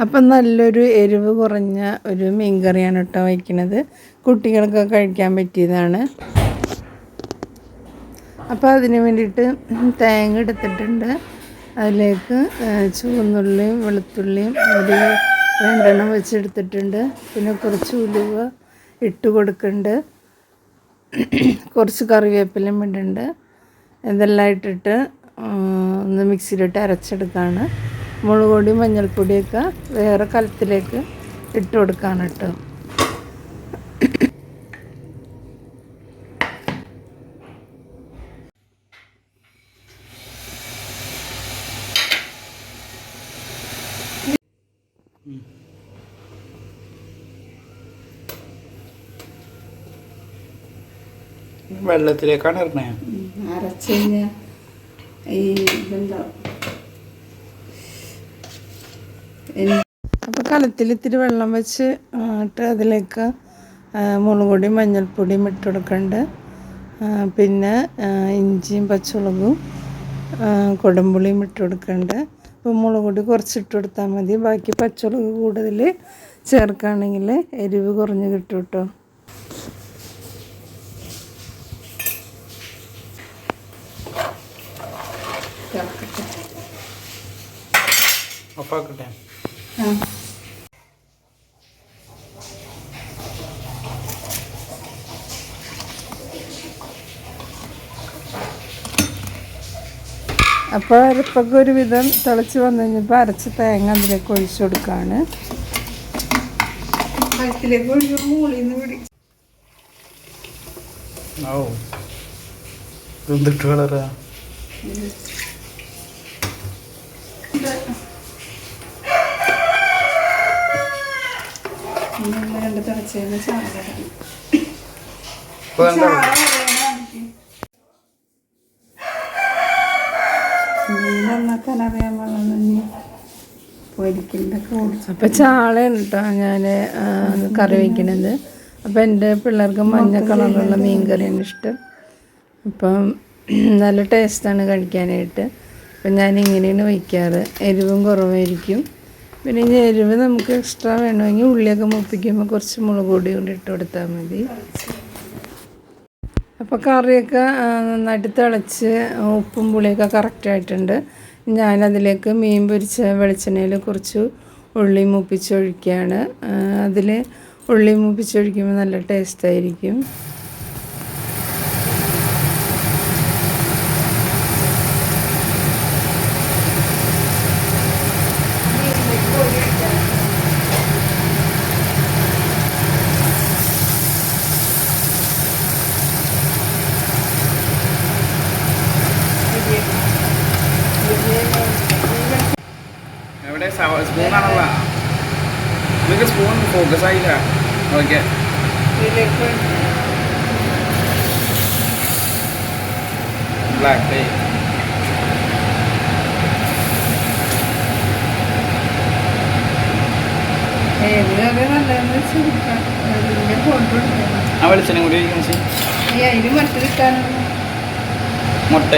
അപ്പം നല്ലൊരു എരിവ് കുറഞ്ഞ ഒരു മീൻ കറിയാണ് കേട്ടോ വയ്ക്കുന്നത്. കുട്ടികൾക്ക് കഴിക്കാൻ പറ്റിയതാണ്. അപ്പോൾ അതിന് വേണ്ടിയിട്ട് തേങ്ങ എടുത്തിട്ടുണ്ട്. അതിലേക്ക് ചുവന്നുള്ളിയും വെളുത്തുള്ളിയും ഒരു 2 എണ്ണം വെച്ചെടുത്തിട്ടുണ്ട്. പിന്നെ കുറച്ച് ഉലുവ ഇട്ട് കൊടുക്കുന്നുണ്ട്. കുറച്ച് കറിവേപ്പിലയും ഇടുന്നുണ്ട്. ഇതെല്ലാം ഇട്ടിട്ട് ഒന്ന് മിക്സിയിലിട്ട് അരച്ചെടുക്കുകയാണ്. മുളക് പൊടി മഞ്ഞൾപ്പൊടിയൊക്കെ വേറെ കലത്തിലേക്ക് ഇട്ട് കൊടുക്കുകയാണ് കേട്ടോ. വെള്ളത്തിലേക്കാണ് ഇറങ്ങേ അരച്ച് കഴിഞ്ഞാൽ ഈ ഇതുണ്ടാവും. അപ്പോൾ കലത്തിൽ ഇത്തിരി വെള്ളം വെച്ച് ഇട്ട് അതിലേക്ക് മുളക് പൊടിയും മഞ്ഞൾപ്പൊടിയും ഇട്ട് കൊടുക്കുന്നുണ്ട്. പിന്നെ ഇഞ്ചിയും പച്ചമുളകും കൊടമ്പുളിയും ഇട്ട് കൊടുക്കുന്നുണ്ട്. അപ്പോൾ മുളക് പൊടി കുറച്ചിട്ട് കൊടുത്താൽ മതി. ബാക്കി പച്ചമുളക് കൂടുതൽ ചേർക്കുകയാണെങ്കിൽ എരിവ് കുറഞ്ഞ് കിട്ടും കേട്ടോ. ഒപ്പാക്കട്ടെ. അപ്പോൾ അരപ്പൊക്കെ ഒരുവിധം തിളച്ച് വന്നു കഴിഞ്ഞപ്പോൾ അരച്ച തേങ്ങ അതിലേക്ക് ഒഴിച്ചു കൊടുക്കുകയാണ്. അതിലേക്ക് ഒഴിച്ച് മൂളിന്ന് പിടിച്ചു. എന്തിട്ട് കളറാ രണ്ട് തിളച്ചതിന് ചായ നന്നാക്കാൻ അറിയാൻ പാടില്ല. പൊരിക്കലൊക്കെ ഓടിച്ചു. അപ്പോൾ ചാളയാണ് കേട്ടോ ഞാൻ കറി വയ്ക്കണത്. അപ്പോൾ എൻ്റെ പിള്ളേർക്ക് മഞ്ഞ കളറുള്ള മീൻ കറിയാണ് ഇഷ്ടം. അപ്പം നല്ല ടേസ്റ്റാണ് കഴിക്കാനായിട്ട്. അപ്പം ഞാനിങ്ങനെയാണ് വയ്ക്കാറ്. എരിവും കുറവായിരിക്കും. പിന്നെ ഈ എരിവ് നമുക്ക് എക്സ്ട്രാ വേണമെങ്കിൽ ഉള്ളിയൊക്കെ മുപ്പിക്കുമ്പോൾ കുറച്ച് മുളക് പൊടി കൊണ്ട് ഇട്ട് കൊടുത്താൽ മതി. അപ്പോൾ കറിയൊക്കെ നന്നായിട്ട് തിളച്ച് ഉപ്പും പുളിയൊക്കെ കറക്റ്റായിട്ടുണ്ട്. ഞാനതിലേക്ക് മീൻ പൊരിച്ച വെളിച്ചെണ്ണയിൽ കുറച്ച് ഉള്ളി മൂപ്പിച്ചൊഴിക്കുകയാണ്. അതിൽ ഉള്ളി മൂപ്പിച്ചൊഴിക്കുമ്പോൾ നല്ല ടേസ്റ്റായിരിക്കും. എവിടെ സ്പൂണാണല്ലോ, നിങ്ങൾക്ക് സ്പൂൺ ഫോക്കസ് ആയില്ല. ഓക്കെ, ബ്ലാക്ക് ടൈ ആ വെളിച്ചെണ്ണ കൂടി മുട്ട